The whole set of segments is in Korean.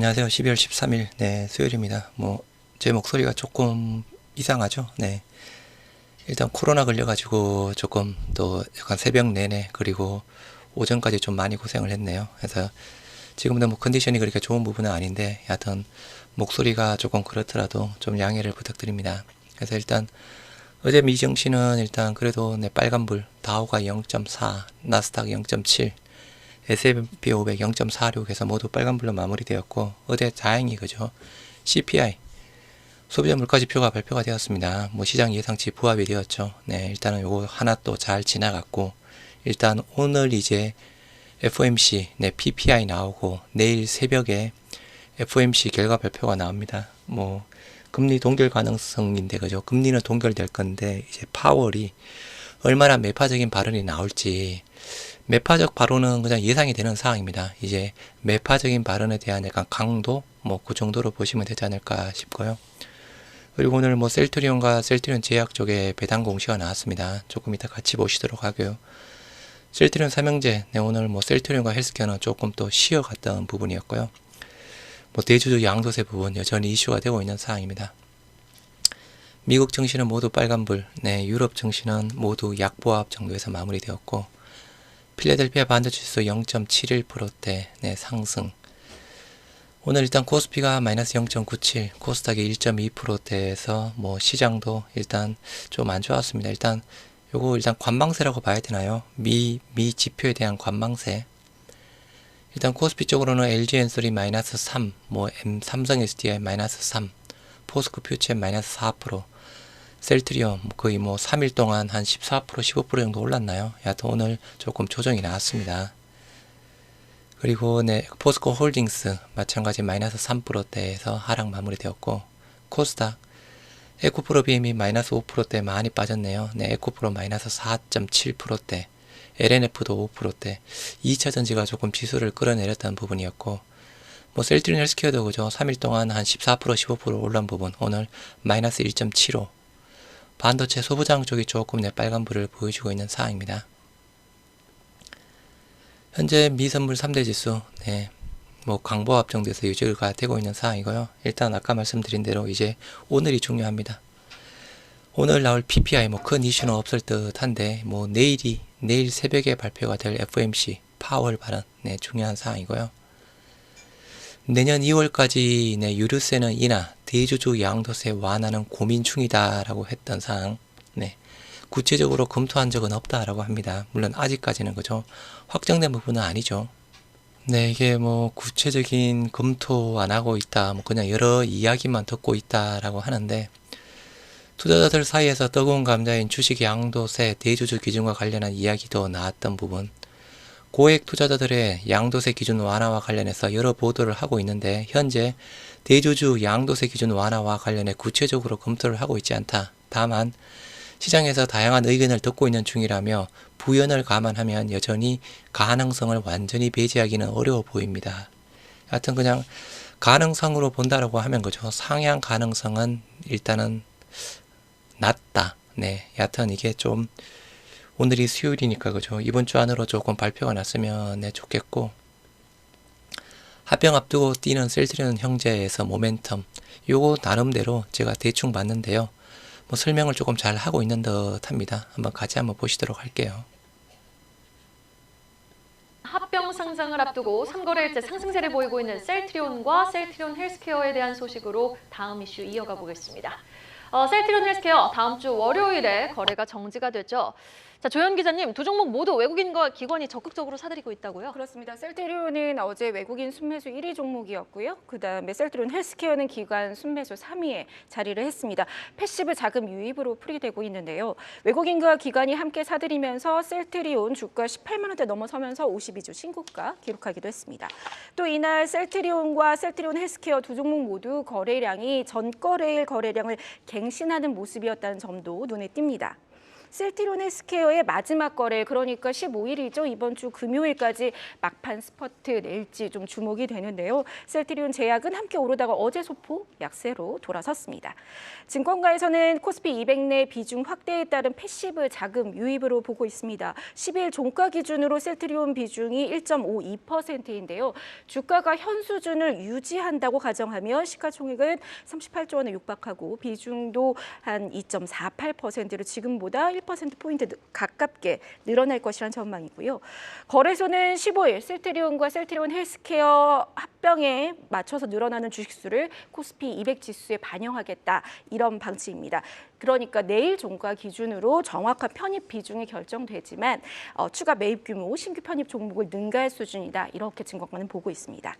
안녕하세요. 12월 13일, 수요일입니다. 제 목소리가 조금 이상하죠? 일단 코로나 걸려가지고 조금 또 약간 새벽 내내 그리고 오전까지 좀 많이 고생을 했네요. 그래서 지금도 컨디션이 그렇게 좋은 부분은 아닌데, 여하튼 목소리가 조금 그렇더라도 좀 양해를 부탁드립니다. 그래서 일단 어제 미증시는 일단 그래도 빨간불, 다우가 0.4, 나스닥 0.7, S&P 500 0.46 해서 모두 빨간불로 마무리되었고, 어제 다행히 그죠? CPI 소비자 물가지표가 발표가 되었습니다. 시장 예상치 부합이 되었죠. 일단은 요거 하나 또 잘 지나갔고, 일단 오늘 이제 FOMC PPI 나오고 내일 새벽에 FOMC 결과 발표가 나옵니다. 금리 동결 가능성인데 그죠? 금리는 동결될 건데 이제 파월이 얼마나 매파적인 발언이 나올지, 매파적 발언은 그냥 예상이 되는 사항입니다. 이제 매파적인 발언에 대한 약간 강도 그 정도로 보시면 되지 않을까 싶고요. 그리고 오늘 셀트리온과 셀트리온 제약 쪽에 배당 공시가 나왔습니다. 조금 이따 같이 보시도록 하고요. 셀트리온 삼형제, 오늘 셀트리온과 헬스케어는 조금 또 쉬어갔던 부분이었고요. 대주주 양도세 부분 여전히 이슈가 되고 있는 사항입니다. 미국 증시는 모두 빨간불, 유럽 증시는 모두 약보합 정도에서 마무리되었고, 필라델피아 반도지수 0.71%대 상승. 오늘 일단 코스피가 마이너스 0.97, 코스닥이 1.2%대에서 시장도 일단 좀 안 좋았습니다. 일단 요거 일단 관망세라고 봐야 되나요? 미 지표에 대한 관망세. 일단 코스피 쪽으로는 LG엔솔이 마이너스 3, 삼성 SDI 마이너스 3, 포스코 퓨처 마이너스 4%, 셀트리온 거의 3일 동안 한 14%, 15% 정도 올랐나요? 여하튼 오늘 조금 조정이 나왔습니다. 그리고 포스코 홀딩스 마찬가지 마이너스 3%대에서 하락 마무리되었고, 코스닥 에코프로 BM이 마이너스 5%대 많이 빠졌네요. 에코프로 마이너스 4.7%대, LNF도 5%대, 2차전지가 조금 지수를 끌어내렸다는 부분이었고, 셀트리온 헬스케어도 그죠? 3일 동안 한 14%, 15% 올란 부분, 오늘 마이너스 1.75, 반도체 소부장 쪽이 조금 빨간불을 보여주고 있는 상황입니다. 현재 미선물 3대 지수, 강보합 정도에서 유지가 되고 있는 상황이고요. 일단 아까 말씀드린 대로 이제 오늘이 중요합니다. 오늘 나올 PPI 큰 이슈는 없을 듯 한데, 내일 새벽에 발표가 될 FOMC 파월 발언, 중요한 사항이고요. 내년 2월까지 유류세는 인하, 대주주 양도세 완화는 고민 중이다라고 했던 사항, 구체적으로 검토한 적은 없다라고 합니다. 물론 아직까지는 그죠? 확정된 부분은 아니죠. 이게 구체적인 검토 안 하고 있다, 그냥 여러 이야기만 듣고 있다라고 하는데, 투자자들 사이에서 뜨거운 감자인 주식 양도세 대주주 기준과 관련한 이야기도 나왔던 부분, 고액 투자자들의 양도세 기준 완화와 관련해서 여러 보도를 하고 있는데, 현재 대주주 양도세 기준 완화와 관련해 구체적으로 검토를 하고 있지 않다. 다만 시장에서 다양한 의견을 듣고 있는 중이라며 부연을 감안하면 여전히 가능성을 완전히 배제하기는 어려워 보입니다. 하여튼 그냥 가능성으로 본다라고 하면 그죠? 상향 가능성은 일단은 낮다. 여하튼 이게 좀 오늘이 수요일이니까 그죠? 이번 주 안으로 조금 발표가 났으면 좋겠고, 합병 앞두고 뛰는 셀트리온 형제에서 모멘텀, 요거 나름대로 제가 대충 봤는데요. 설명을 조금 잘 하고 있는 듯 합니다. 같이 한번 보시도록 할게요. 합병 상장을 앞두고 3거래일째 상승세를 보이고 있는 셀트리온과 셀트리온 헬스케어에 대한 소식으로 다음 이슈 이어가 보겠습니다. 셀트리온 헬스케어 다음 주 월요일에 거래가 정지가 됐죠. 자, 조현 기자님, 두 종목 모두 외국인과 기관이 적극적으로 사들이고 있다고요? 그렇습니다. 셀트리온은 어제 외국인 순매수 1위 종목이었고요. 그다음에 셀트리온 헬스케어는 기관 순매수 3위에 자리를 했습니다. 패시브 자금 유입으로 풀이되고 있는데요. 외국인과 기관이 함께 사들이면서 셀트리온 주가 18만 원대 넘어서면서 52주 신고가 기록하기도 했습니다. 또 이날 셀트리온과 셀트리온 헬스케어 두 종목 모두 거래량이 전거래일 거래량을 갱신하는 모습이었다는 점도 눈에 띕니다. 셀트리온 헬스케어의 마지막 거래, 그러니까 15일이죠. 이번 주 금요일까지 막판 스퍼트 낼지 좀 주목이 되는데요. 셀트리온 제약은 함께 오르다가 어제 소폭 약세로 돌아섰습니다. 증권가에서는 코스피 200 내 비중 확대에 따른 패시브 자금 유입으로 보고 있습니다. 10일 종가 기준으로 셀트리온 비중이 1.52%인데요. 주가가 현 수준을 유지한다고 가정하면 시가총액은 38조 원에 육박하고 비중도 한 2.48%로 지금보다 1%포인트 가깝게 늘어날 것이란 전망이고요. 거래소는 15일 셀트리온과 셀트리온 헬스케어 합병에 맞춰서 늘어나는 주식수를 코스피 200 지수에 반영하겠다, 이런 방침입니다. 그러니까 내일 종가 기준으로 정확한 편입 비중이 결정되지만 추가 매입 규모, 신규 편입 종목을 능가할 수준이다, 이렇게 증권가는 보고 있습니다.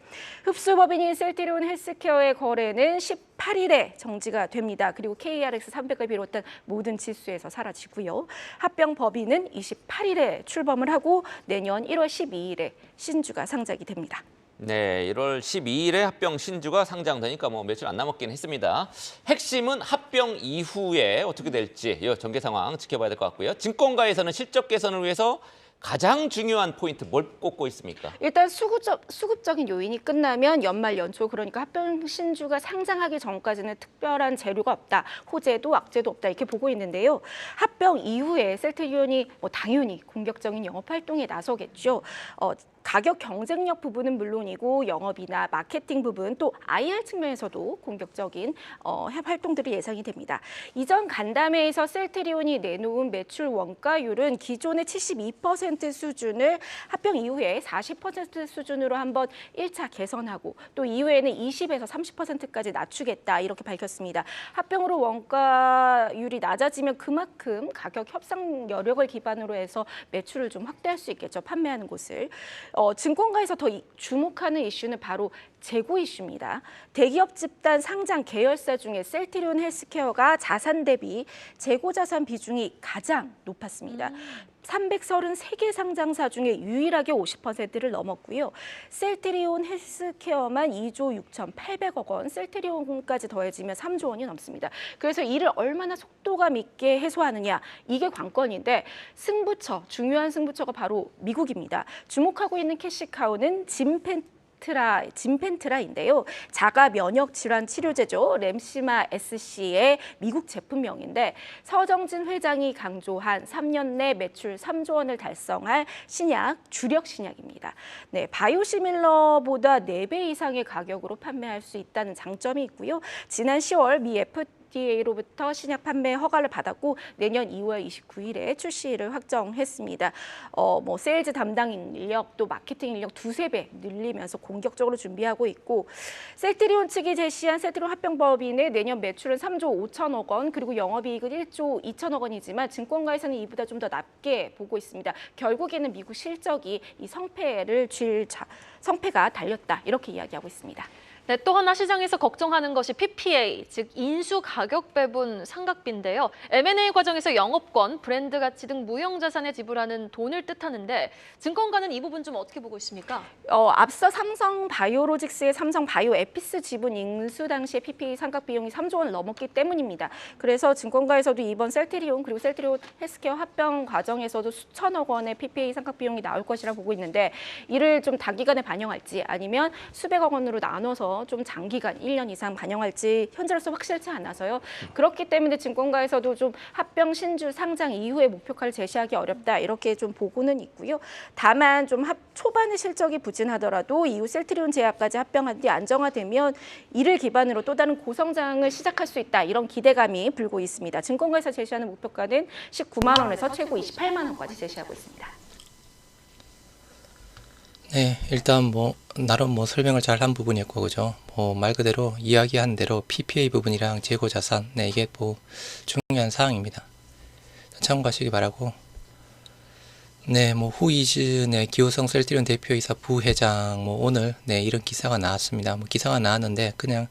흡수법인인 셀트리온 헬스케어의 거래는 18일에 정지가 됩니다. 그리고 KRX 300을 비롯한 모든 지수에서 사라지고요. 합병 법인은 28일에 출범을 하고 내년 1월 12일에 신주가 상장이 됩니다. 네, 1월 12일에 합병 신주가 상장되니까 뭐 며칠 안 남았긴 했습니다. 핵심은 합병 이후에 어떻게 될지 이 전개 상황 지켜봐야 될 것 같고요. 증권가에서는 실적 개선을 위해서 가장 중요한 포인트 뭘 꼽고 있습니까? 일단 수급적인 요인이 끝나면 연말 연초, 그러니까 합병 신주가 상장하기 전까지는 특별한 재료가 없다, 호재도 악재도 없다, 이렇게 보고 있는데요. 합병 이후에 셀트리온이 당연히 공격적인 영업 활동에 나서겠죠. 가격 경쟁력 부분은 물론이고 영업이나 마케팅 부분, 또 IR 측면에서도 공격적인 활동들이 예상이 됩니다. 이전 간담회에서 셀트리온이 내놓은 매출 원가율은 기존의 72% 수준을 합병 이후에 40% 수준으로 한번 1차 개선하고 또 이후에는 20에서 30%까지 낮추겠다, 이렇게 밝혔습니다. 합병으로 원가율이 낮아지면 그만큼 가격 협상 여력을 기반으로 해서 매출을 좀 확대할 수 있겠죠, 판매하는 곳을. 증권가에서 더 주목하는 이슈는 바로 재고 이슈입니다. 대기업 집단 상장 계열사 중에 셀트리온 헬스케어가 자산 대비 재고 자산 비중이 가장 높았습니다. 333개 상장사 중에 유일하게 50%를 넘었고요. 셀트리온 헬스케어만 2조 6,800억 원, 셀트리온까지 더해지면 3조 원이 넘습니다. 그래서 이를 얼마나 속도감 있게 해소하느냐, 이게 관건인데 중요한 승부처가 바로 미국입니다. 주목하고 있는 캐시카우는 짐펜트라인데요. 자가 면역 질환 치료제죠. 램시마 SC의 미국 제품명인데 서정진 회장이 강조한 3년 내 매출 3조 원을 달성할 신약, 주력 신약입니다. 네, 바이오시밀러보다 4배 이상의 가격으로 판매할 수 있다는 장점이 있고요. 지난 10월 미 FDA로부터 신약 판매 허가를 받았고 내년 2월 29일에 출시를 확정했습니다. 세일즈 담당 인력, 또 마케팅 인력 2~3배 늘리면서 공격적으로 준비하고 있고, 셀트리온 측이 제시한 셀트리온 합병법인의 내년 매출은 3조 5천억 원, 그리고 영업이익은 1조 2천억 원이지만 증권가에서는 이보다 좀 더 낮게 보고 있습니다. 결국에는 미국 실적이 이 성패가 달렸다, 이렇게 이야기하고 있습니다. 네, 또 하나 시장에서 걱정하는 것이 PPA, 즉 인수 가격 배분 삼각비인데요. M&A 과정에서 영업권, 브랜드 가치 등 무형 자산에 지불하는 돈을 뜻하는데 증권가는 이 부분 좀 어떻게 보고 있습니까? 앞서 삼성 바이오로직스의 삼성 바이오 에피스 지분 인수 당시에 PPA 삼각 비용이 3조 원을 넘었기 때문입니다. 그래서 증권가에서도 이번 셀트리온 그리고 셀트리온 헬스케어 합병 과정에서도 수천억 원의 PPA 삼각 비용이 나올 것이라 보고 있는데, 이를 좀 단기간에 반영할지 아니면 수백억 원으로 나눠서 좀 장기간 1년 이상 반영할지 현재로서 확실치 않아서요. 그렇기 때문에 증권가에서도 좀 합병 신주 상장 이후의 목표가를 제시하기 어렵다, 이렇게 좀 보고는 있고요. 다만 좀 초반의 실적이 부진하더라도 이후 셀트리온 제약까지 합병한 뒤 안정화되면 이를 기반으로 또 다른 고성장을 시작할 수 있다, 이런 기대감이 불고 있습니다. 증권가에서 제시하는 목표가는 19만 원에서 최고 28만 원까지 제시하고 있습니다. 네, 일단 나름 설명을 잘 한 부분이었고, 그죠? 말 그대로 이야기한 대로 PPA 부분이랑 재고 자산, 네, 이게 중요한 사항입니다. 참고하시기 바라고. 네, 후이즌의 기호성 셀트리온 대표이사 부회장, 오늘, 네, 이런 기사가 나왔습니다. 기사가 나왔는데, 그냥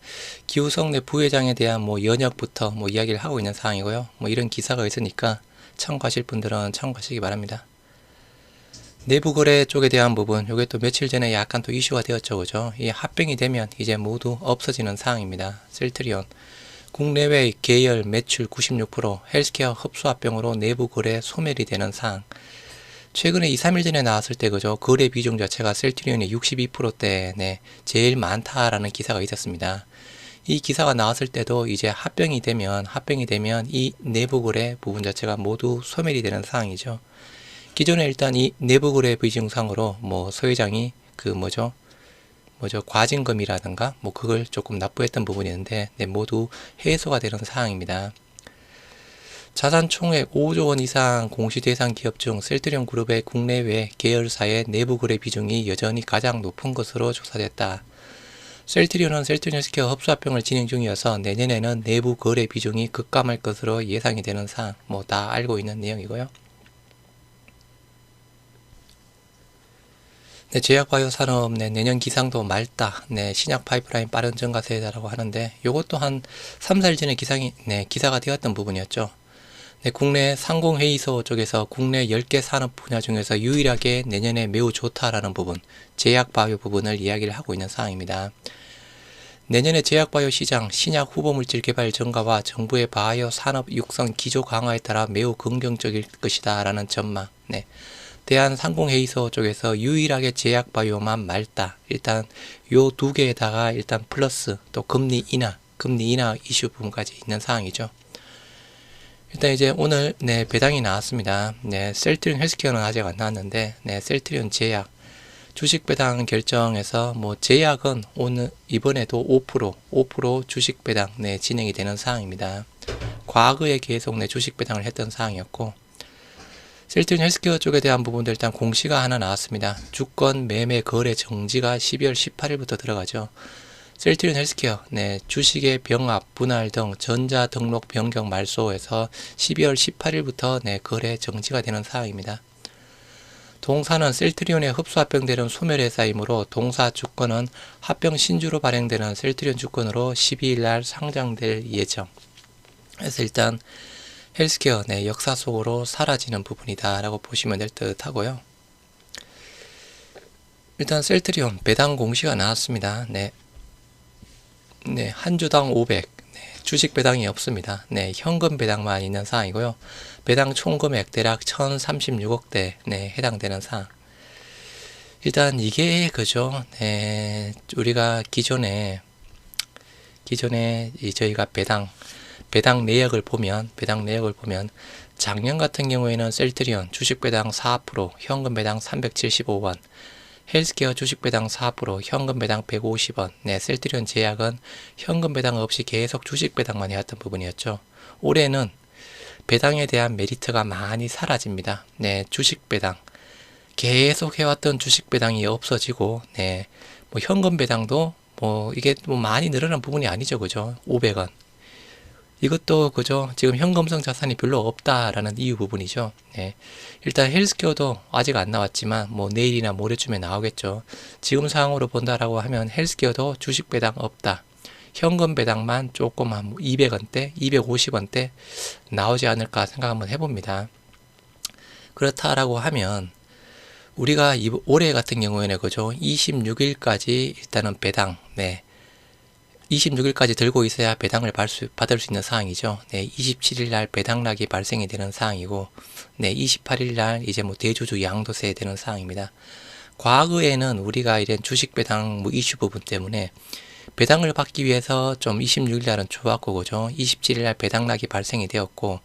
기호성 내 부회장에 대한 연역부터 이야기를 하고 있는 사항이고요. 이런 기사가 있으니까 참고하실 분들은 참고하시기 바랍니다. 내부 거래 쪽에 대한 부분, 요게 또 며칠 전에 약간 또 이슈가 되었죠, 그죠? 이 합병이 되면 이제 모두 없어지는 사항입니다. 셀트리온. 국내외 계열 매출 96%, 헬스케어 흡수합병으로 내부 거래 소멸이 되는 사항. 최근에 2, 3일 전에 나왔을 때 그죠? 거래 비중 자체가 셀트리온이 62%대 제일 많다라는 기사가 있었습니다. 이 기사가 나왔을 때도 이제 합병이 되면 이 내부 거래 부분 자체가 모두 소멸이 되는 상황이죠. 기존에 일단 이 내부 거래 비중상으로 뭐 서 회장이 그 과징금이라든가 뭐 그걸 조금 납부했던 부분이 있는데 모두 해소가 되는 사항입니다. 자산 총액 5조 원 이상 공시 대상 기업 중 셀트리온 그룹의 국내외 계열사의 내부 거래 비중이 여전히 가장 높은 것으로 조사됐다. 셀트리온은 셀트리온 헬스케어 흡수합병을 진행 중이어서 내년에는 내부 거래 비중이 급감할 것으로 예상이 되는 사항, 뭐 다 알고 있는 내용이고요. 제약바이오 산업 내년 기상도 맑다. 신약 파이프라인 빠른 증가세라고 하는데 이것도 한 3, 4일 전에 기사가 되었던 부분이었죠. 국내 상공회의소 쪽에서 국내 10개 산업 분야 중에서 유일하게 내년에 매우 좋다라는 부분, 제약바이오 부분을 이야기를 하고 있는 상황입니다. 내년에 제약바이오 시장, 신약 후보물질 개발 증가와 정부의 바이오 산업 육성 기조 강화에 따라 매우 긍정적일 것이다 라는 전망. 대한상공회의소 쪽에서 유일하게 제약바이오만 맑다. 일단 요 두 개에다가 일단 플러스 또 금리 인하 이슈 부분까지 있는 상황이죠. 일단 이제 오늘 배당이 나왔습니다. 셀트리온 헬스케어는 아직 안 나왔는데 셀트리온 제약 주식 배당 결정해서 뭐 제약은 오늘 이번에도 5% 주식 배당 진행이 되는 상황입니다. 과거에 계속 주식 배당을 했던 상황이었고 셀트리온 헬스케어 쪽에 대한 부분도 일단 공시가 하나 나왔습니다. 주권 매매 거래 정지가 12월 18일부터 들어가죠. 셀트리온 헬스케어 주식의 병합, 분할 등 전자 등록 변경 말소에서 12월 18일부터 거래 정지가 되는 사항입니다. 동사는 셀트리온의 흡수 합병되는 소멸회사이므로 동사 주권은 합병 신주로 발행되는 셀트리온 주권으로 12일 날 상장될 예정. 그래서 일단 헬스케어 역사 속으로 사라지는 부분이다 라고 보시면 될 듯 하고요. 일단 셀트리온 배당 공시가 나왔습니다. 한 주당 500 주식 배당이 없습니다. 현금 배당만 있는 사항이고요. 배당 총 금액 대략 1036억대 해당되는 사항. 일단 이게 그죠. 우리가 기존에 저희가 배당 내역을 보면 작년 같은 경우에는 셀트리온 주식 배당 4%, 현금 배당 375원, 헬스케어 주식 배당 4%, 현금 배당 150원. 셀트리온 제약은 현금 배당 없이 계속 주식 배당만 해왔던 부분이었죠. 올해는 배당에 대한 메리트가 많이 사라집니다. 주식 배당 계속 해왔던 주식 배당이 없어지고, 뭐 현금 배당도 뭐 이게 뭐 많이 늘어난 부분이 아니죠, 그죠? 500원. 이것도 그죠? 지금 현금성 자산이 별로 없다라는 이유 부분이죠. 일단 헬스케어도 아직 안 나왔지만 뭐 내일이나 모레쯤에 나오겠죠. 지금 상황으로 본다라고 하면 헬스케어도 주식 배당 없다. 현금 배당만 조금 한 200원대, 250원대 나오지 않을까 생각 한번 해봅니다. 그렇다라고 하면 우리가 올해 같은 경우에는 그죠? 26일까지 일단은 배당, 26일까지 들고 있어야 배당을 받을 수 있는 사항이죠. 27일 날 배당락이 발생이 되는 사항이고, 28일 날 이제 뭐 대주주 양도세 되는 사항입니다. 과거에는 우리가 이런 주식 배당 뭐 이슈 부분 때문에 배당을 받기 위해서 좀 26일 날은 좋았고, 그죠? 27일 날 배당락이 발생이 되었고,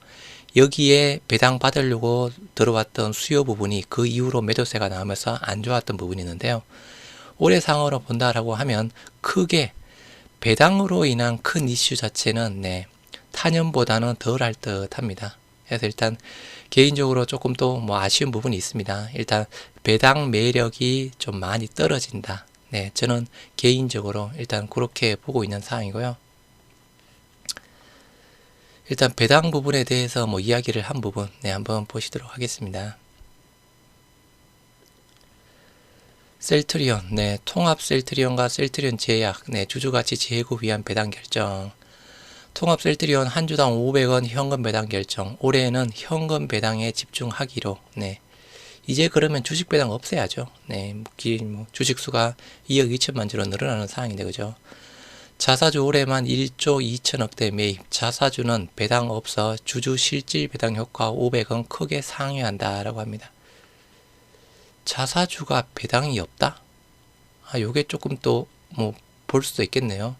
여기에 배당 받으려고 들어왔던 수요 부분이 그 이후로 매도세가 나오면서 안 좋았던 부분이 있는데요. 올해 상황으로 본다라고 하면 크게 배당으로 인한 큰 이슈 자체는 타년보다는 덜할 듯 합니다. 그래서 일단 개인적으로 조금 또 뭐 아쉬운 부분이 있습니다. 일단 배당 매력이 좀 많이 떨어진다. 저는 개인적으로 일단 그렇게 보고 있는 상황이고요. 일단 배당 부분에 대해서 뭐 이야기를 한 부분 한번 보시도록 하겠습니다. 셀트리온, 통합 셀트리온과 셀트리온 제약, 주주가치 제고 위한 배당 결정. 통합 셀트리온 한 주당 500원 현금 배당 결정. 올해는 현금 배당에 집중하기로. 이제 그러면 주식 배당 없애야죠. 주식 수가 2억 2천만 주로 늘어나는 상황인데, 그죠? 자사주 올해만 1조 2천억대 매입, 자사주는 배당 없어 주주 실질 배당 효과 500원 크게 상회한다라고 합니다. 자사주가 배당이 없다? 요게 조금 또 뭐 볼 수도 있겠네요.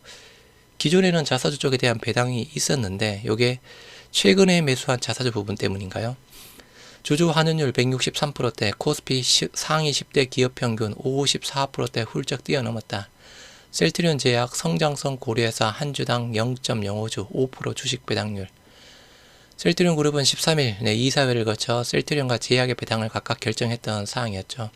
기존에는 자사주 쪽에 대한 배당이 있었는데 요게 최근에 매수한 자사주 부분 때문인가요? 주주 환원율 163%대, 코스피 상위 10대 기업 평균 54%대 훌쩍 뛰어넘었다. 셀트리온 제약 성장성 고려해서 한 주당 0.05주 5% 주식 배당률. 셀트리온 그룹은 13일 이사회를 거쳐 셀트리온과 제약의 배당을 각각 결정했던 사항이었죠.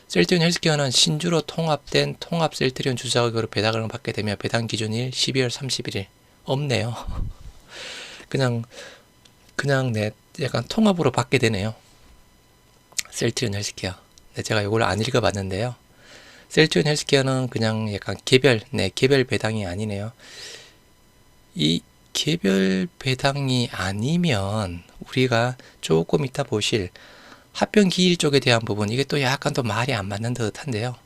셀트리온 헬스케어는 신주로 통합된 통합 셀트리온 주자격으로 배당을 받게 되며 배당 기준일 12월 31일 없네요. 그냥 약간 통합으로 받게 되네요. 셀트리온 헬스케어. 제가 이걸 안 읽어봤는데요. 셀트리온 헬스케어는 그냥 약간 개별 배당이 아니네요. 이 개별 배당이 아니면 우리가 조금 이따 보실 합병 기일 쪽에 대한 부분, 이게 또 약간 또 말이 안 맞는 듯한데요.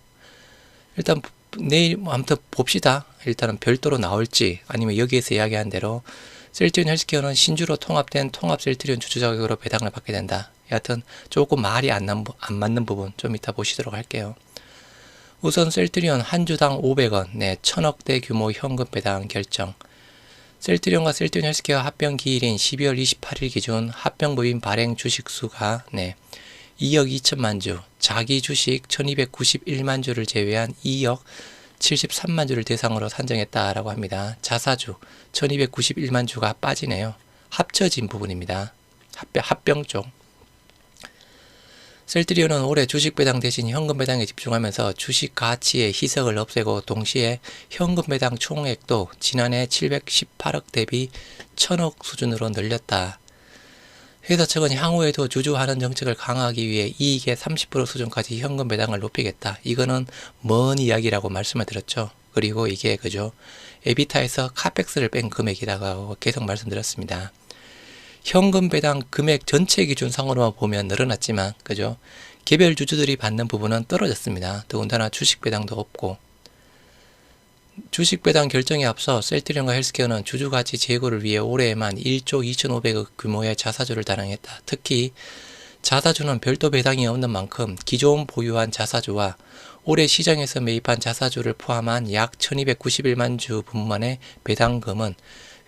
일단 내일 아무튼 봅시다. 일단은 별도로 나올지 아니면 여기에서 이야기한 대로 셀트리온 헬스케어는 신주로 통합된 통합 셀트리온 주주 자격으로 배당을 받게 된다. 여하튼 조금 말이 안 맞는 부분 좀 이따 보시도록 할게요. 우선 셀트리온 한 주당 500원, 1000억대 규모 현금 배당 결정. 셀트리온과 셀트리온 헬스케어 합병 기일인 12월 28일 기준 합병 법인 발행 주식 수가 2억 2천만 주, 자기 주식 1291만 주를 제외한 2억 73만 주를 대상으로 산정했다라고 합니다. 자사주 1291만 주가 빠지네요. 합쳐진 부분입니다. 합병 쪽. 셀트리온은 올해 주식 배당 대신 현금 배당에 집중하면서 주식 가치의 희석을 없애고 동시에 현금 배당 총액도 지난해 718억 대비 1000억 수준으로 늘렸다. 회사 측은 향후에도 주주 환원 정책을 강화하기 위해 이익의 30% 수준까지 현금 배당을 높이겠다. 이거는 먼 이야기라고 말씀을 드렸죠. 그리고 이게 그죠? 에비타에서 카펙스를 뺀 금액이라고 계속 말씀드렸습니다. 현금 배당 금액 전체 기준상으로만 보면 늘어났지만 그죠? 개별 주주들이 받는 부분은 떨어졌습니다. 더군다나 주식 배당도 없고. 주식 배당 결정에 앞서 셀트리온과 헬스케어는 주주 가치 제고를 위해 올해에만 1조 2,500억 규모의 자사주를 단행했다. 특히 자사주는 별도 배당이 없는 만큼 기존 보유한 자사주와 올해 시장에서 매입한 자사주를 포함한 약 1291만 주 분만의 배당금은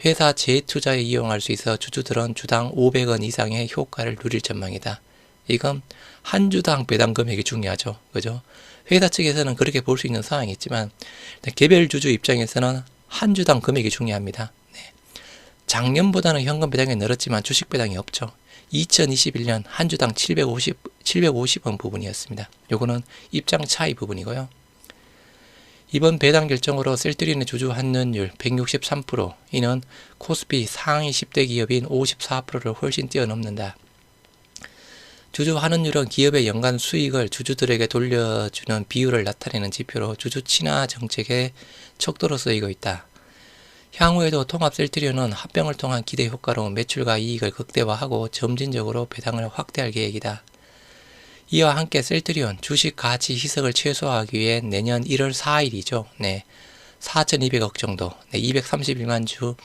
회사 재투자에 이용할 수 있어 주주들은 주당 500원 이상의 효과를 누릴 전망이다. 이건 한 주당 배당 금액이 중요하죠. 그죠? 회사 측에서는 그렇게 볼 수 있는 상황이지만 개별 주주 입장에서는 한 주당 금액이 중요합니다. 작년보다는 현금 배당이 늘었지만 주식 배당이 없죠. 2021년 한 주당 750원 부분이었습니다. 요거는 입장 차이 부분이고요. 이번 배당 결정으로 셀트리온의 주주 환원율 163%, 이는 코스피 상위 10대 기업인 54%를 훨씬 뛰어넘는다. 주주 환원율은 기업의 연간 수익을 주주들에게 돌려주는 비율을 나타내는 지표로 주주 친화 정책의 척도로 쓰이고 있다. 향후에도 통합 셀트리온은 합병을 통한 기대 효과로 매출과 이익을 극대화하고 점진적으로 배당을 확대할 계획이다. 이와 함께 셀트리온 주식 가치 희석을 최소화하기 위해 내년 1월 4일이죠. 4,200억 정도, 231만 주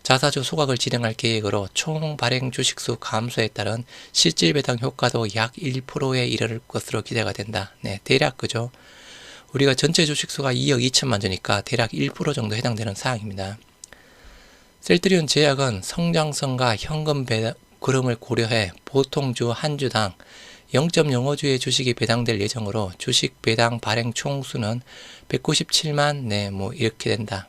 자사주 소각을 진행할 계획으로 총 발행 주식수 감소에 따른 실질 배당 효과도 약 1%에 이를 것으로 기대가 된다. 대략 그죠. 우리가 전체 주식수가 2억 2천만 주니까 대략 1% 정도 해당되는 사항입니다. 셀트리온 제약은 성장성과 현금 배당 그름을 고려해 보통주 한 주당 0.05주의 주식이 배당될 예정으로 주식 배당 발행 총수는 197만 이렇게 된다.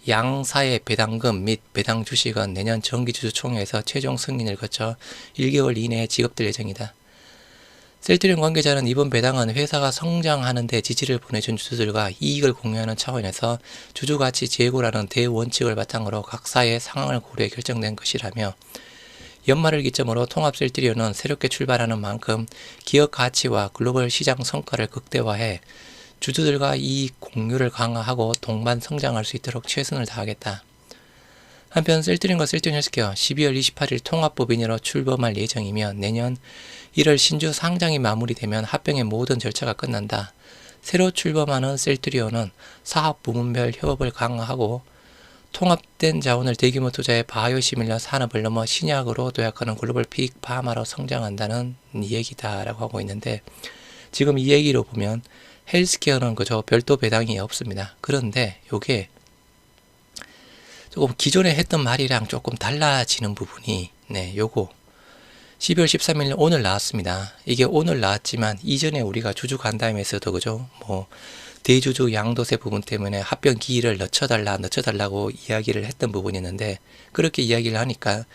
양사의 배당금 및 배당 주식은 내년 정기주주총회에서 최종 승인을 거쳐 1개월 이내에 지급될 예정이다. 셀트리온 관계자는 이번 배당은 회사가 성장하는 데 지지를 보내준 주주들과 이익을 공유하는 차원에서 주주가치 제고라는 대원칙을 바탕으로 각사의 상황을 고려해 결정된 것이라며 연말을 기점으로 통합 셀트리온은 새롭게 출발하는 만큼 기업 가치와 글로벌 시장 성과를 극대화해 주주들과 이익 공유를 강화하고 동반 성장할 수 있도록 최선을 다하겠다. 한편 셀트리온과 셀트리온 헬스케어 12월 28일 통합법인으로 출범할 예정이며 내년 1월 신주 상장이 마무리되면 합병의 모든 절차가 끝난다. 새로 출범하는 셀트리온은 사업 부문별 협업을 강화하고 통합된 자원을 대규모 투자해 바이오 시밀러 산업을 넘어 신약으로 도약하는 글로벌 빅 파마로 성장한다는 얘기다라고 하고 있는데, 지금 이 얘기로 보면 헬스케어는 그저 별도 배당이 없습니다. 그런데 요게 조금 기존에 했던 말이랑 조금 달라지는 부분이, 요거 12월 13일 오늘 나왔습니다. 이게 오늘 나왔지만 이전에 우리가 주주 간담회에서도 그죠, 뭐 대주주 양도세 부분 때문에 합병 기일을 늦춰달라고 이야기를 했던 부분이 있는데, 그렇게 이야기를 하니까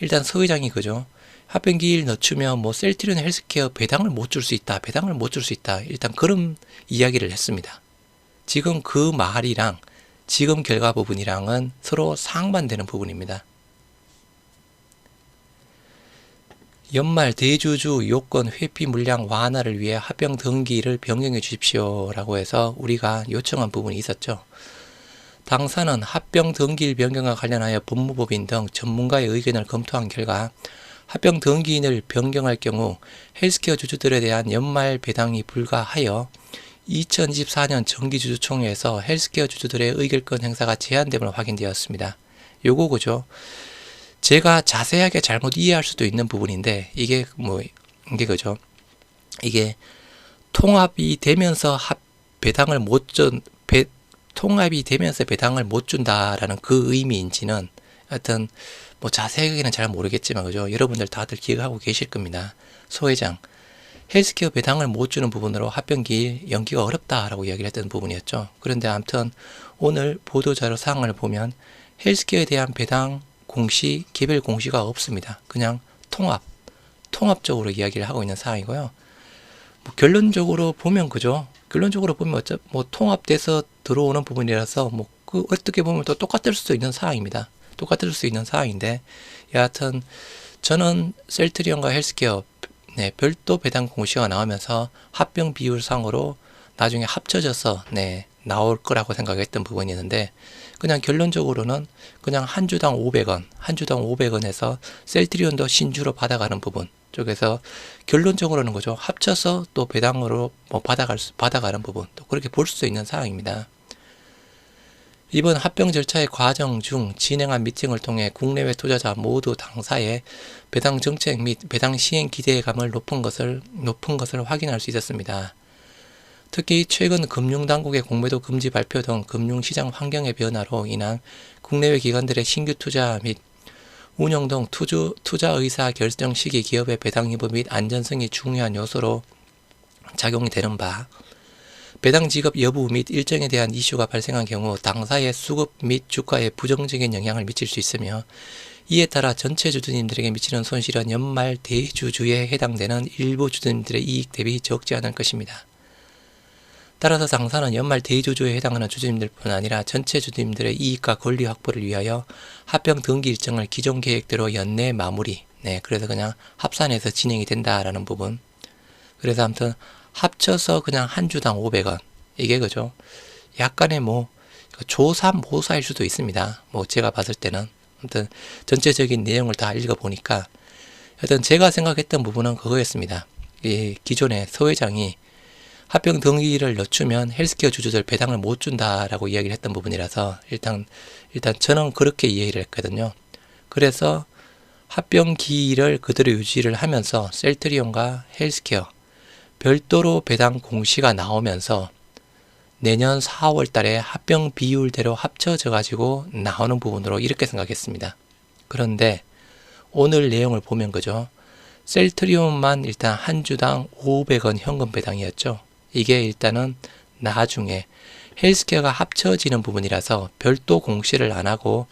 일단 서 회장이 그죠, 합병 기일 늦추면 뭐 셀트리온 헬스케어 배당을 못 줄 수 있다, 일단 그런 이야기를 했습니다. 지금 그 말이랑 지금 결과 부분이랑은 서로 상반되는 부분입니다. 연말 대주주 요건 회피 물량 완화를 위해 합병 등기를 변경해 주십시오라고 해서 우리가 요청한 부분이 있었죠. 당사는 합병 등기일 변경과 관련하여 법무법인 등 전문가의 의견을 검토한 결과 합병 등기인을 변경할 경우 헬스케어 주주들에 대한 연말 배당이 불가하여 2024년 정기주주총회에서 헬스케어 주주들의 의결권 행사가 제한됨으로 확인되었습니다. 요거 그죠? 제가 자세하게 잘못 이해할 수도 있는 부분인데, 이게 그죠? 이게 통합이 되면서 배당을 못 준다라는 그 의미인지는 하여튼 뭐 자세하게는 잘 모르겠지만 그죠? 여러분들 다들 기억하고 계실 겁니다. 소 회장, 헬스케어 배당을 못 주는 부분으로 합병기 연기가 어렵다라고 이야기를 했던 부분이었죠. 그런데 아무튼 오늘 보도자료 사항을 보면 헬스케어에 대한 배당 공시, 개별 공시가 없습니다. 그냥 통합적으로 이야기를 하고 있는 상황이고요. 뭐 결론적으로 보면 그죠? 뭐 통합돼서 들어오는 부분이라서 뭐 그 어떻게 보면 또 똑같을 수도 있는 상황입니다. 똑같을 수 있는 상황인데, 여하튼 저는 셀트리온과 헬스케어 별도 배당 공시가 나오면서 합병 비율상으로 나중에 합쳐져서 나올 거라고 생각했던 부분이었는데, 그냥 결론적으로는 그냥 한 주당 500원에서 셀트리온도 신주로 받아가는 부분 쪽에서 결론적으로는 그죠, 합쳐서 또 배당으로 뭐 받아가는 부분, 또 그렇게 볼 수 있는 상황입니다. 이번 합병 절차의 과정 중 진행한 미팅을 통해 국내외 투자자 모두 당사의 배당 정책 및 배당 시행 기대감을 높은 것을 확인할 수 있었습니다. 특히 최근 금융당국의 공매도 금지 발표 등 금융시장 환경의 변화로 인한 국내외 기관들의 신규 투자 및 운영 등 투자 의사 결정 시기 기업의 배당 여부 및 안전성이 중요한 요소로 작용이 되는 바, 배당 지급 여부 및 일정에 대한 이슈가 발생한 경우 당사의 수급 및 주가에 부정적인 영향을 미칠 수 있으며, 이에 따라 전체 주주님들에게 미치는 손실은 연말 대주주에 해당되는 일부 주주님들의 이익 대비 적지 않을 것입니다. 따라서 당사는 연말 대주주에 해당하는 주주님들뿐 아니라 전체 주주님들의 이익과 권리 확보를 위하여 합병 등기 일정을 기존 계획대로 연내 마무리, 그래서 그냥 합산해서 진행이 된다라는 부분. 그래서 아무튼 합쳐서 그냥 한 주당 500원. 이게 그죠? 약간의 뭐 조삼모사일 수도 있습니다. 뭐 제가 봤을 때는. 아무튼 전체적인 내용을 다 읽어보니까 하여튼 제가 생각했던 부분은 그거였습니다. 이 기존에 서 회장이 합병 등기를 늦추면 헬스케어 주주들 배당을 못 준다라고 이야기를 했던 부분이라서 일단 저는 그렇게 이해를 했거든요. 그래서 합병 기일을 그대로 유지를 하면서 셀트리온과 헬스케어 별도로 배당 공시가 나오면서 내년 4월 달에 합병 비율대로 합쳐져 가지고 나오는 부분으로 이렇게 생각했습니다. 그런데 오늘 내용을 보면 그죠? 셀트리온만 일단 한 주당 500원 현금 배당이었죠. 이게 일단은 나중에 헬스케어가 합쳐지는 부분이라서 별도 공시를 안 하고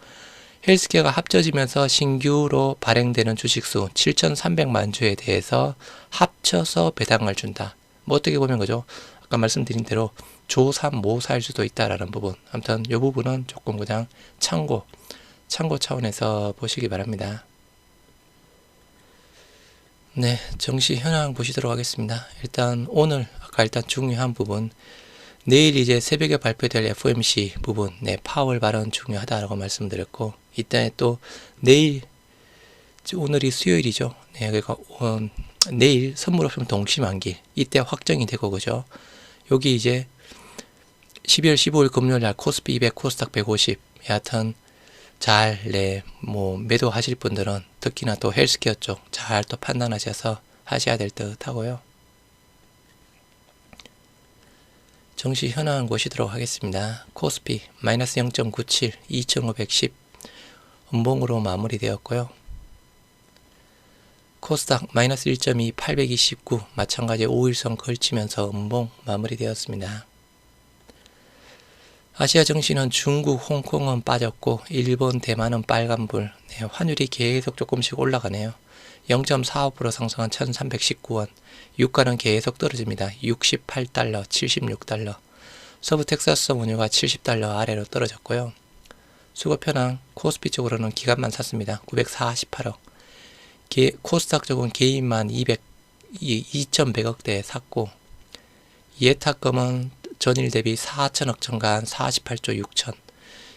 헬스케어가 합쳐지면서 신규로 발행되는 주식수 7,300만 주에 대해서 합쳐서 배당을 준다. 뭐 어떻게 보면 그죠? 아까 말씀드린 대로 조삼모사일 수도 있다라는 부분. 아무튼 이 부분은 조금 그냥 참고 차원에서 보시기 바랍니다. 네, 정시 현황 보시도록 하겠습니다. 일단 오늘 아까 중요한 부분, 내일 이제 새벽에 발표될 FOMC 부분, 파월 발언 중요하다라고 말씀드렸고, 이때 또 내일, 오늘이 수요일이죠. 그러니까 내일 선물옵션 동시만기 이때 확정이 되고 그죠. 여기 이제 12월 15일 금요일 날 코스피 200, 코스닥 150 여하튼 잘 뭐 매도하실 분들은 특히나 또 헬스케어 쪽 잘 또 판단하셔서 하셔야 될 듯 하고요. 정시 현황 보시도록 하겠습니다. 코스피 마이너스 0.97, 2510 음봉으로 마무리되었고요. 코스닥 마이너스 1.2, 829 마찬가지 5일선 걸치면서 음봉 마무리되었습니다. 아시아 증시는 중국, 홍콩은 빠졌고 일본, 대만은 빨간불. 네, 환율이 계속 조금씩 올라가네요. 0.45% 상승한 1319원. 유가는 계속 떨어집니다. 68달러, 76달러. 서부 텍사스 원유가 70달러 아래로 떨어졌고요. 수급 현황 코스피 쪽으로는 기관만 샀습니다. 948억. 코스닥 쪽은 개인만 2,100억대 샀고 예탁금은 전일 대비 4천억 증가한 48조 6천.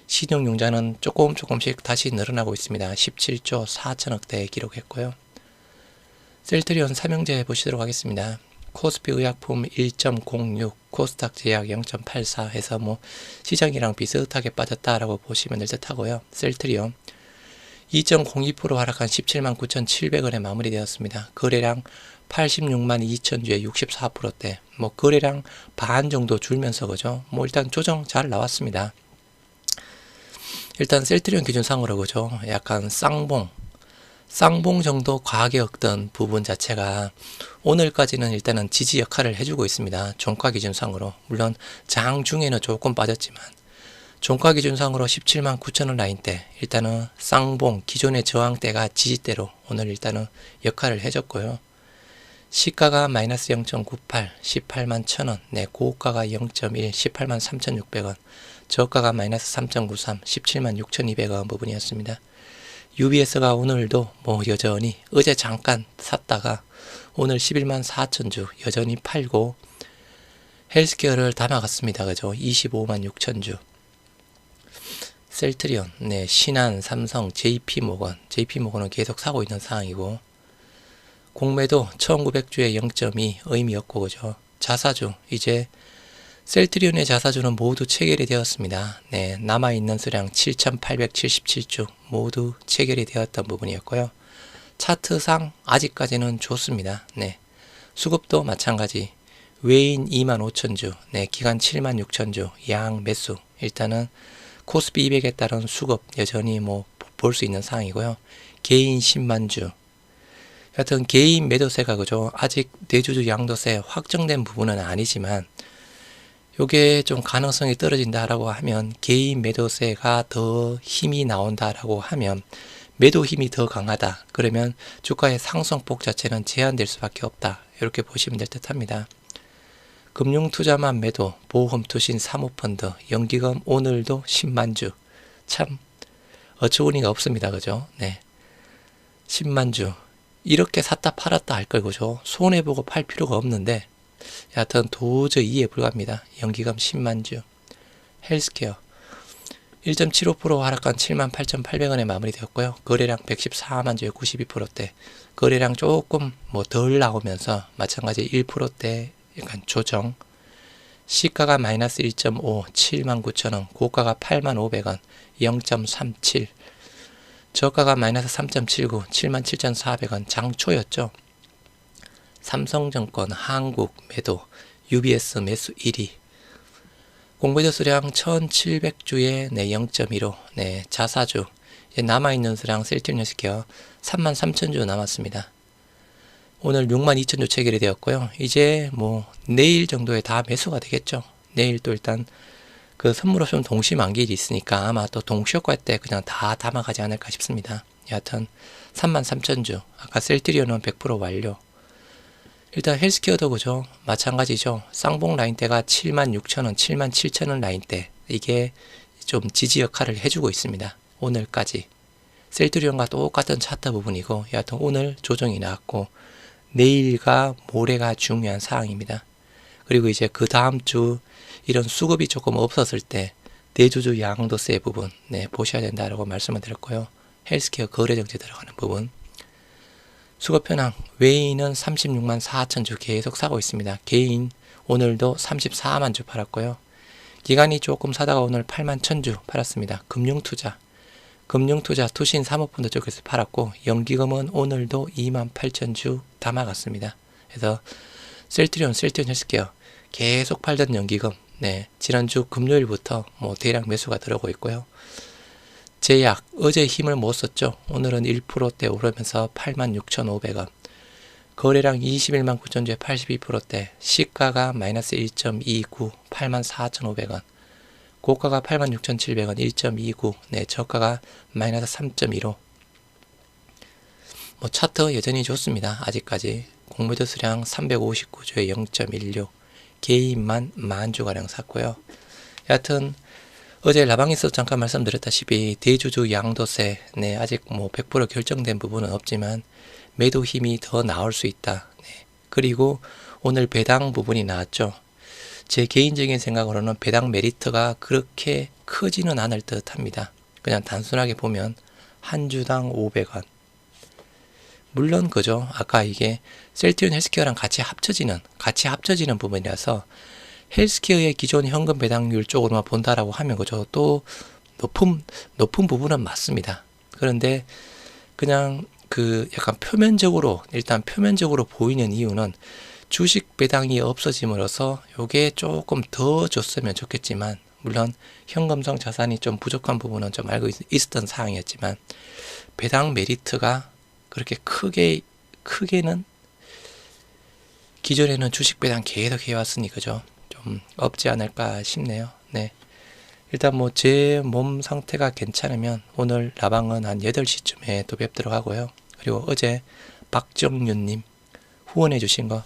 신용융자는 조금씩 다시 늘어나고 있습니다. 17조 4천억대 기록했고요. 셀트리온 삼형제 보시도록 하겠습니다. 코스피 의약품 1.06, 코스닥 제약 0.84 해서 뭐 시장이랑 비슷하게 빠졌다라고 보시면 될 듯 하고요. 셀트리온 2.02% 하락한 17만 9,700원에 마무리되었습니다. 거래량 86만 2천 주에 64%대. 뭐 거래량 반 정도 줄면서 그죠? 뭐 일단 조정 잘 나왔습니다. 일단 셀트리온 기준상으로 그죠? 약간 쌍봉 정도 과격던 부분 자체가 오늘까지는 일단은 지지 역할을 해주고 있습니다. 종가 기준상으로. 물론 장 중에는 조금 빠졌지만 종가 기준상으로 17만 9천원 라인대 일단은 쌍봉 기존의 저항대가 지지대로 오늘 일단은 역할을 해줬고요. 시가가 마이너스 0.98 18만 1천원 네, 고가가 0.1 18만 3,600원 저가가 마이너스 3.93 17만 6,200원 부분이었습니다. UBS가 오늘도 뭐 여전히 어제 잠깐 샀다가 오늘 11만 4천주 여전히 팔고 헬스케어를 담아갔습니다. 그죠? 25만 6천주. 셀트리온, 네, 신한, 삼성, JP모건은 계속 사고 있는 상황이고 공매도 1900주에 0.2 의미 없고 그죠? 자사주 이제 셀트리온의 자사주는 모두 체결이 되었습니다. 네, 남아있는 수량 7877주 모두 체결이 되었던 부분이었고요. 차트상 아직까지는 좋습니다. 네, 수급도 마찬가지 외인 25,000주, 네, 기간 76,000주, 양 매수 일단은 코스피 200에 따른 수급 여전히 뭐 볼 수 있는 상황이고요. 개인 10만 주 여하튼 개인 매도세가 그죠? 아직 대주주 양도세 확정된 부분은 아니지만 요게 좀 가능성이 떨어진다라고 하면 개인 매도세가 더 힘이 나온다라고 하면 매도 힘이 더 강하다. 그러면 주가의 상승폭 자체는 제한될 수밖에 없다. 이렇게 보시면 될 듯 합니다. 금융투자만 매도, 보험 투신 사모펀드, 연기금 오늘도 10만 주. 참 어처구니가 없습니다. 그죠? 네. 10만 주. 이렇게 샀다 팔았다 할 걸 그죠? 손해보고 팔 필요가 없는데 여하튼 도저히 이해 불가합니다. 연기금 10만 주. 헬스케어 1.75% 하락한 78,800원에 마무리되었고요. 거래량 114만 주에 92%대. 거래량 조금 뭐 덜 나오면서 마찬가지 1%대 약간 조정. 시가가 마이너스 1.5 79,000원, 고가가 89,500원 0.37. 저가가 마이너스 3.79 77,400원 장초였죠. 삼성증권, 한국 매도, UBS 매수 1위. 공매도 수량 1700주에 네, 0.15. 네, 자사주. 이제 남아있는 수량 셀트리온 헬스케어 33,000주 남았습니다. 오늘 62,000주 체결이 되었고요. 이제 뭐 내일 정도에 다 매수가 되겠죠. 내일 또 일단 그 선물 옵션 동시 만기일이 있으니까 아마 또 동시효과 때 그냥 다 담아가지 않을까 싶습니다. 여하튼 33,000주. 아까 셀트리온은 100% 완료. 일단 헬스케어도 그죠? 마찬가지죠. 쌍봉 라인대가 76,000원, 77,000원 라인대. 이게 좀 지지 역할을 해주고 있습니다. 오늘까지. 셀트리온과 똑같은 차트 부분이고 여하튼 오늘 조정이 나왔고 내일과 모레가 중요한 사항입니다. 그리고 이제 그 다음 주 이런 수급이 조금 없었을 때 대주주 양도세 부분 네, 보셔야 된다라고 말씀을 드렸고요. 헬스케어 거래정지 들어가는 부분. 수급 현황 외인은 36만 4천 주 계속 사고 있습니다. 개인 오늘도 34만 주 팔았고요. 기간이 조금 사다가 오늘 8만 1000주 팔았습니다. 금융투자 투신 사모펀드 쪽에서 팔았고, 연기금은 오늘도 2만 8000주 담아갔습니다. 그래서 셀트리온 헬스케어 계속 팔던 연기금, 네, 지난주 금요일부터 대량 매수가 들어오고 있고요. 제약 어제 힘을 못 썼죠. 오늘은 1%대 오르면서 86,500원. 거래량 21만 9천주에 82%대, 시가가 마이너스 1.29, 84,500원. 고가가 86,700원, 1.29, 네, 저가가 마이너스 3.15. 차트 여전히 좋습니다. 아직까지. 공매도 수량 359주에 0.16, 개인만 10,000주가량 샀고요. 여하튼 어제 라방에서 잠깐 말씀드렸다시피 대주주 양도세, 네, 아직 100% 결정된 부분은 없지만 매도 힘이 더 나올 수 있다. 네. 그리고 오늘 배당 부분이 나왔죠. 제 개인적인 생각으로는 배당 메리트가 그렇게 크지는 않을 듯 합니다. 그냥 단순하게 보면 한 주당 500원. 물론 그죠. 아까 이게 셀트리온 헬스케어랑 같이 합쳐지는 부분이라서 헬스케어의 기존 현금 배당률 쪽으로만 본다라고 하면 그죠. 또 높은 부분은 맞습니다. 그런데 그냥 약간 일단 표면적으로 보이는 이유는 주식 배당이 없어짐으로써 요게 조금 더 줬으면 좋겠지만, 물론 현금성 자산이 좀 부족한 부분은 좀 알고 있었던 사항이었지만, 배당 메리트가 그렇게 크게는 기존에는 주식 배당 계속 해왔으니 그죠. 좀 없지 않을까 싶네요. 네. 일단 제 몸 상태가 괜찮으면 오늘 라방은 한 8시쯤에 또 뵙도록 하고요. 그리고 어제 박정윤님 후원해 주신 거,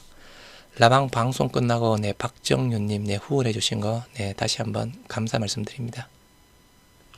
라방 방송 끝나고 박정윤님 후원해 주신 거, 다시 한번 감사 말씀드립니다.